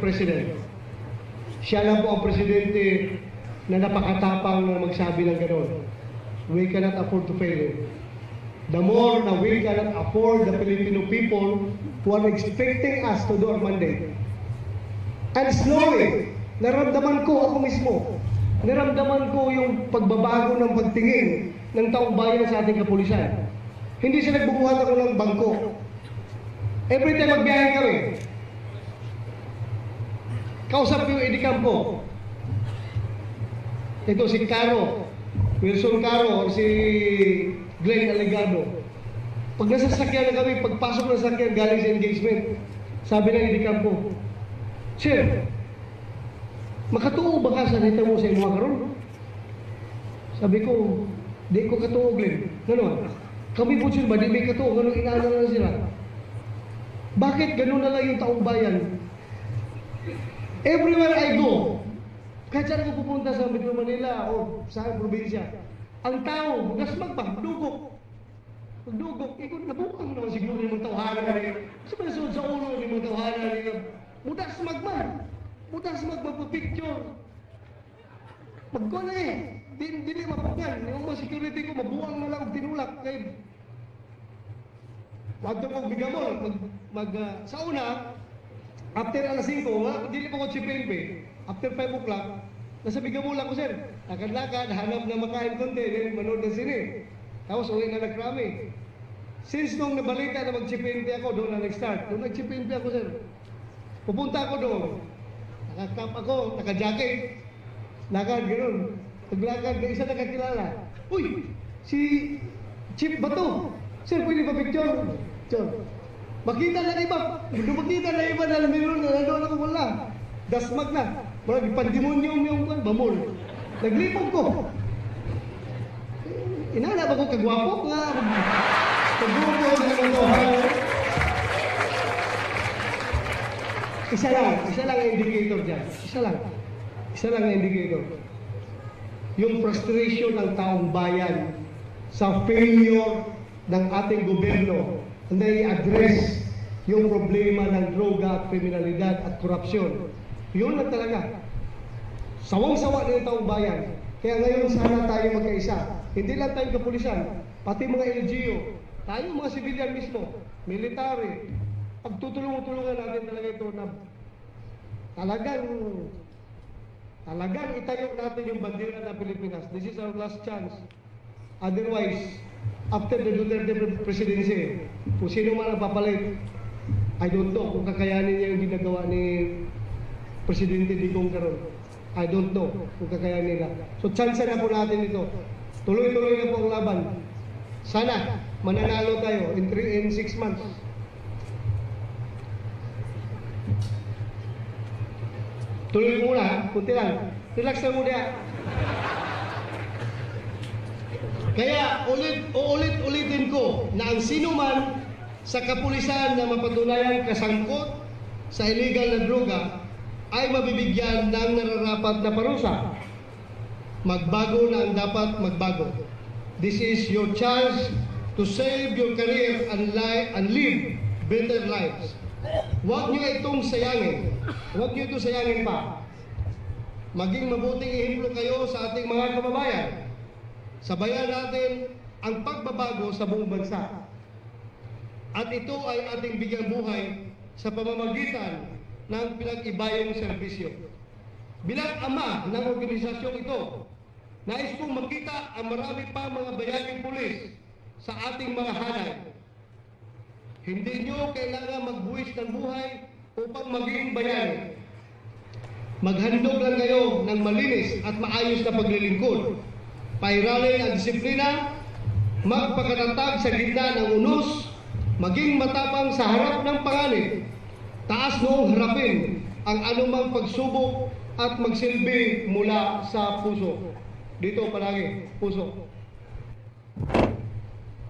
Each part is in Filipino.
President. Siya lang po ang presidente na napakatapang na magsabi ng gano'n. We cannot afford to fail him. The more na we cannot afford the Filipino people who are expecting us to do our mandate. And slowly, naramdaman ko ako mismo, naramdaman ko yung pagbabago ng pagtingin ng taong bayan sa ating kapulisan. Hindi siya nagbubuhat ako ng bangko. Every time magbiyahe kami, kausap ko yung Eddie Campo. Ito si Caro, Wilson Caro, si Glenn Alegado. Pag nasa sasakyan na kami, pagpasok ng sasakyan galing sa engagement, sabi ng Eddie Campo, Sir, makatuo ba ka sa nita mo sa mga karon? Sabi ko, di ko katuo, Glenn. Ano? Kami po sir ba, di may katuo, ganun inaano na sila. Bakit ganun na lang yung taong bayan? Everywhere I go, kahit saan ako pupunta sa Metro Manila o sa probinsya, ang tao, gasmag pa, dugok. Pagdugok, ikot nabukang naman siguro yung mga tawhanan na rin. Sa panasunod sa ulo yung mga tawhanan na rin. Mudas magman. Mudas magpapicture. Magko na eh. Dili mapagan. Yung mga security ko, mabuang na lang tinulak. Kaya, wag na kong bigamol. Sa una, after alas 5, dili pa ko si PNP. After 5 o'clock, nasa bigamol ako, sir. Lakad-lakad, hanap na makain konti, then manood na sine. Tapos uwi na nagkrami. Since nung nabalita na mag-CPNP ako, doon na nag-start. Doon nag-CPNP ako, sir. Pupunta ako doon. Nakakap ako, naka-jacket. Lakad, gano'n. Paglakad, may isa nakakilala. Uy, si Chief Bato. Sir, pwede ba picture? Picture. Makita na iba. Makita na iba na meron na nandun ako wala. Dasmag na. Marag pandemonyum yung bamol. Naglipog ko. Inana ba ko kagwapo nga? Kagwapo na naman. Isa lang ang indicator dyan. Isa lang ang indicator. Yung frustration ng taong bayan sa failure ng ating gobyerno na i-address yung problema ng droga, kriminalidad at korupsyon. Yun lang talaga. Sawang-sawa na yung taong bayan. Kaya ngayon sana tayo magkaisa. Hindi lang tayong kapulisan, pati mga LGU, tayo mga civilian mismo, military, pagtutulungan natin talaga ito na talagang itayo natin yung bandera ng Pilipinas. This is our last chance. Otherwise, after the Duterte presidency, kung sino man ang papalit, I don't know kung kakayanin niya yung ginagawa ni Presidente Digong karon. I don't know kung kakayanin nila. So chance na po natin ito. Tuloy-tuloy na po ang laban. Sana mananalo tayo in 6 months. Tuloy muna, kunti lang. Relax lang muna. Kaya ulit-ulitin ko na ang sino man sa kapulisan na mapatunayan kasangkot sa illegal na droga ay mabibigyan ng nararapat na parusa. Magbago na ang dapat magbago. This is your chance to save your career and live better lives. Huwag niyo itong sayangin. Huwag niyo itong sayangin pa. Maging mabuting ehemplo kayo sa ating mga kababayan. Sabayan natin ang pagbabago sa buong bansa. At ito ay ating bigyang buhay sa pamamagitan ng pinag-ibayong serbisyo. Bilang ama ng organisasyong ito, nais kong makita ang marami pa mga bayaning pulis sa ating mga hanay. Hindi nyo kailangan magbuwis ng buhay upang maging bayani. Maghandog lang kayo ng malinis at maayos na paglilingkod. Pairalin ang disiplina, magpakatatag sa gitna ng unos, maging matapang sa harap ng panganib, taas noong harapin ang anumang pagsubok at magsilbi mula sa puso. Dito palagi, puso.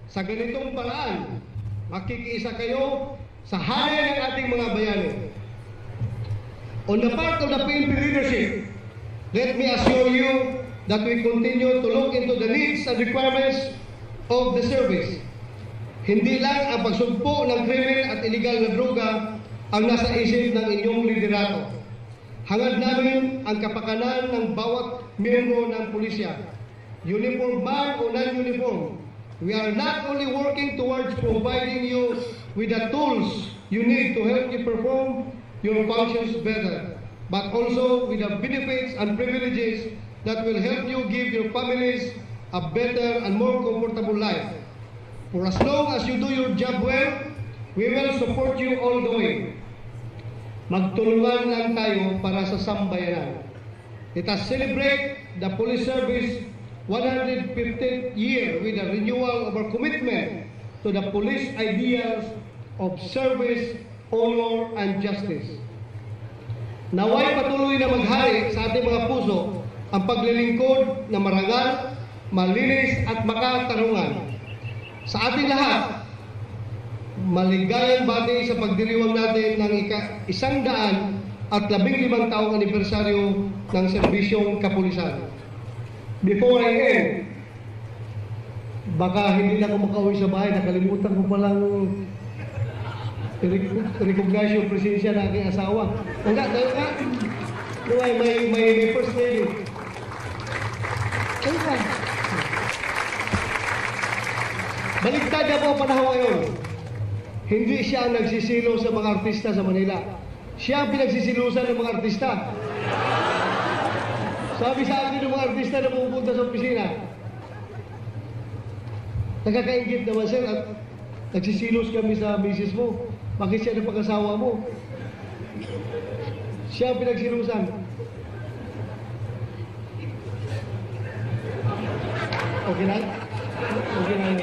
Sa ganitong paraan, makikiisa kayo sa hanay ng ating mga bayani. On the part of the PNP leadership, let me assure you that we continue to look into the needs and requirements of the service. Hindi lang ang pagsugpo ng krimen at illegal na droga ang nasa isip ng inyong liderato. Hangad namin ang kapakanan ng bawat miyembro ng pulisya, uniform man o non-uniform. We are not only working towards providing you with the tools you need to help you perform your functions better, but also with the benefits and privileges that will help you give your families a better and more comfortable life. For as long as you do your job well, we will support you all the way. Magtulungan lang tayo para sa sambayanan. Let us celebrate the police service 150th year with a renewal of our commitment to the police ideals of service, honor, and justice. Naway patuloy na maghari sa ating mga puso ang paglilingkod na marangal, malinis at makatarungan. Sa ating lahat, maligayang bati sa pagdiriwang natin ng 115 taong anibersaryo ng serbisyong kapulisan. Before I end, baka hindi na ako makauwi sa bahay, nakalimutan ko palang recognize yung presensya ng aking asawa. Hanggang, may first lady. Ano ka? Baligtad na po ang panahon ngayon. Hindi siya ang nagsisilo sa mga artista sa Manila. Siya ang pinagsisilusan ng mga artista. Sabi sa akin ng mga artista na pupunta sa opisina, nakakaingit naman sir at nagsisilos kami sa misis mo. Bakit siya ng pag-asawa mo? Siya ang pinagsilusan. Okay lang? Okay lang.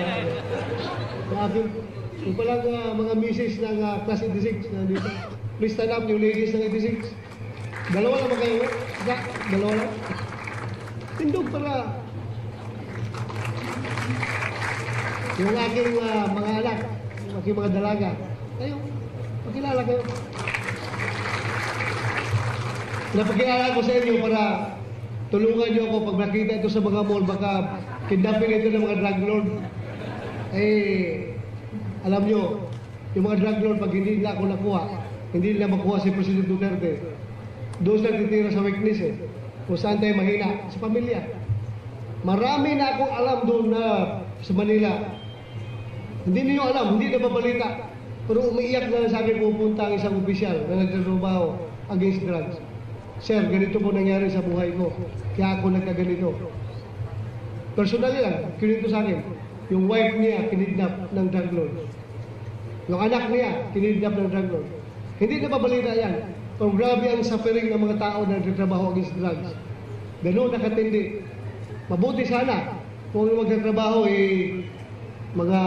Yung palang mga misis ng class 86 na dito. Please stand up yung ladies ng 86. Dalawa lang ba kayo? Dalawa lang? Tindog para yung aking mga anak, yung aking mga dalaga. Kayo, pakilala kayo. Napakilala ko sa inyo para tulungan nyo ako pag nakita ito sa mga mall, baka kidnapin ito ng mga drug lord. Alam nyo, yung mga drug lord, pag hindi nila ako nakuha, hindi nila makuha si President Duterte. Doon sila titira sa weakness kung saan tayo mahina, sa pamilya. Marami na akong alam doon na sa Manila. Hindi niyo alam, hindi na babalita. Pero umiiyak na sa akin pupunta ang isang opisyal na nagtatrabaho against drugs. Sir, ganito po nangyari sa buhay ko. Kaya ako nagkaganito. Personally lang, kinito sa akin. Yung wife niya, kinidnap ng drug lord. Yung anak niya, kinidnap ng drug lord. Hindi na babalita yan. Pero grabe ang suffering ng mga tao na nagtatrabaho against drugs. Ganun nakatindi. Mabuti sana kung magtatrabaho mga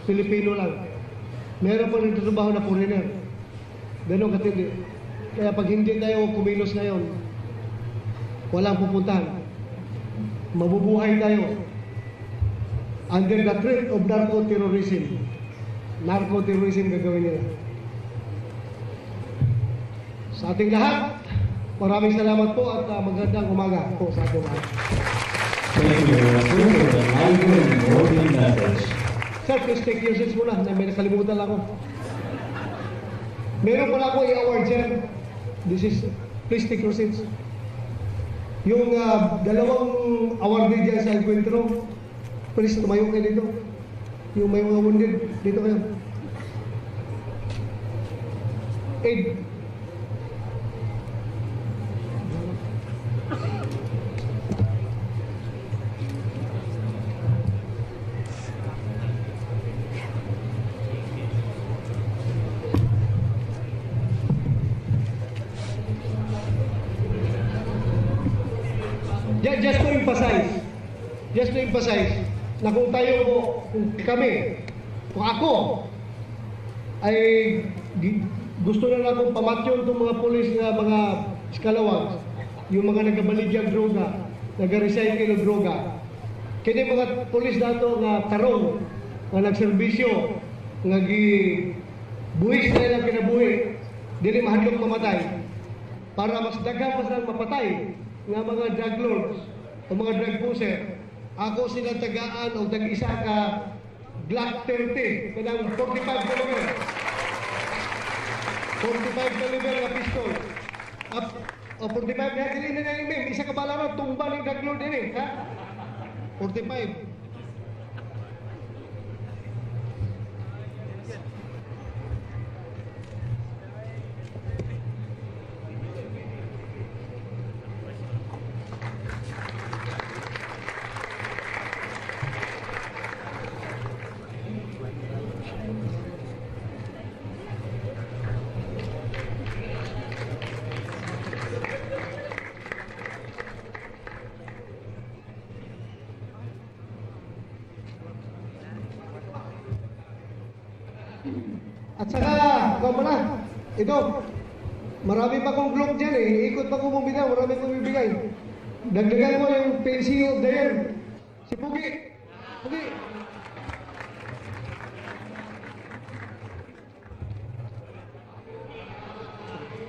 Pilipino lang. Meron pa nagtatrabaho na foreigner. Ganun katindi. Kaya pag hindi tayo kumilos ngayon, walang pupuntahan. Mabubuhay tayo under the threat of narco-terrorism. Narco-terrorism gagawin nila. Sa ating lahat, maraming salamat po at magandang umaga po sa ating lahat. Thank you very much for the lively and voting message. Sir, please take your seats muna. May nakalimutan lang ako. Meron pala ako i-award, sir. This is, please take your seats. Yung dalawang awardee dyan sa encuentro, please tumayo kayo dito. Yung may mga wounded, dito kayo. Aid. Just to emphasize, na kung tayo po, kung kami, kung ako, ay gusto na akong pamatyon itong mga polis na mga skalawag, yung mga nagabaligyang droga, nag-recycle ng droga. Kaya mga polis na ito nga tarong, nga nagserbisyo, nga buhis na ilang kinabuhi, dili mahadlok mamatay, para mas daghang pa silang mapatay nga mga drug lords o mga drug pusher. Ako sila tagaan o tag-isa ka Glock 30 kanang 45 caliber. 45 caliber na pistol. O, 45 na dili na nga yung isa ka bala ron, tumba ng drug lord din eh, ha? 45. At saka, ikaw pala, ito, marami pa kong globe dyan eh. Ikot pa ko mong bigay, marami kong bibigay. Dagdagan mo yung PCO of the year. Si Pugi. Pugi.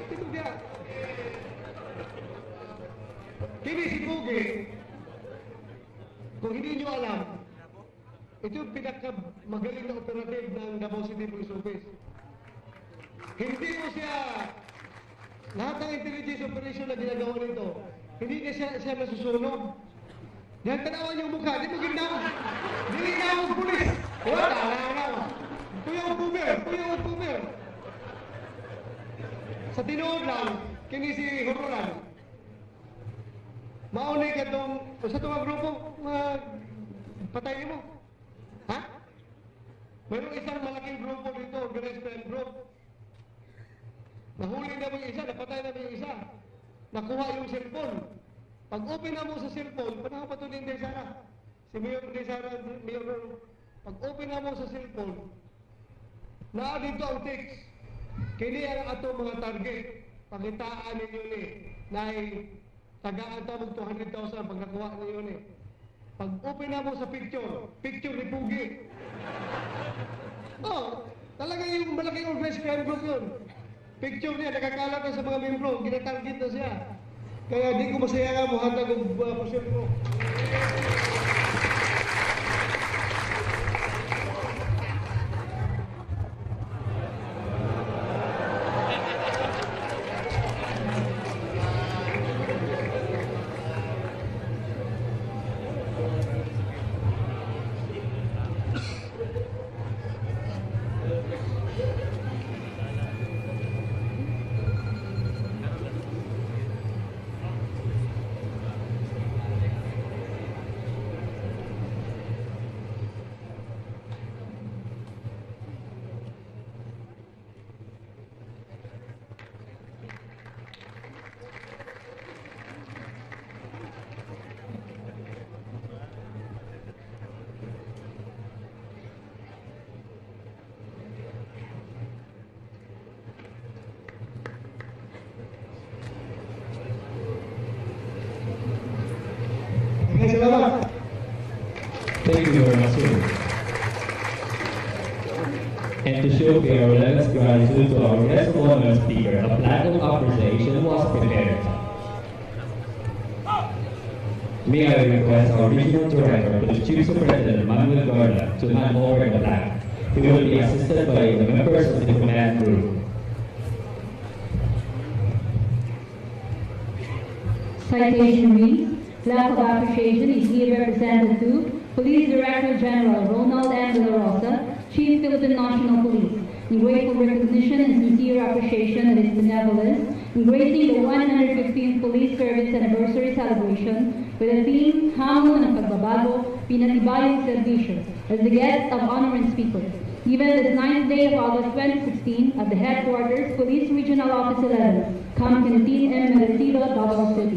Ito dia. Kini si Pugi. Kung hindi nyo alam, ito yung pinakamagaling na operative ng Davao City Police Office. Hindi mo siya, lahat ng intelligence operation na ginagawa nito, hindi na siya nasusunog. Dahil tanawan yung mukha, di mo ginawa. Dili na ako pulis. Wala na. Kuya Upumer. Sa tinuod lang, kini si Hororan. Maunay ka itong, sa itong grupo, patayin mo. Ha? Mayroong isang malaking grupo dito, organized crime group. Nahuli na mo yung isa, napatay na mo yung isa. Nakuha yung cellphone. Pag open na mo sa cellphone, panahon pa ito ni Inday Sara. Si Mayor Inday Sara, pag open na mo sa cellphone, naa dito ang text. Kini ang ato mga target. Pakitaan ninyo ni, na tagaan tawag 200,000 pag nakuha ninyo ni. Pag open na mo sa picture ni Pugi. Oh, talaga yung malaking organized crime group yun. Picture niya, nakakalat na sa mga membro, ginatarget na siya. Kaya di ko masaya nga mo, hatag ang pasyon ko. Salamat. Thank you very much, sir. And to show our last gratitude to our guest of honor speaker, a plaque of appreciation was prepared. May I request our regional director, the Chief Superintendent Manuel Garla, to hand over the plaque. He will be assisted by the members of the command group. Citation reads, plaque of appreciation is here represented to Police Director General Ronald M. De La Rosa, Chief Philippine National Police, in grateful recognition and sincere appreciation of his benevolence, in gracing the 115th Police Service Anniversary Celebration with the theme, Hamon ng Pagbabago, Pinatibayong Serbisyo, as the guest of honor and speaker. Given this 9th day of August 2016 at the headquarters, Police Regional Office 11, Camp Quintin M. Merecido, Davao City.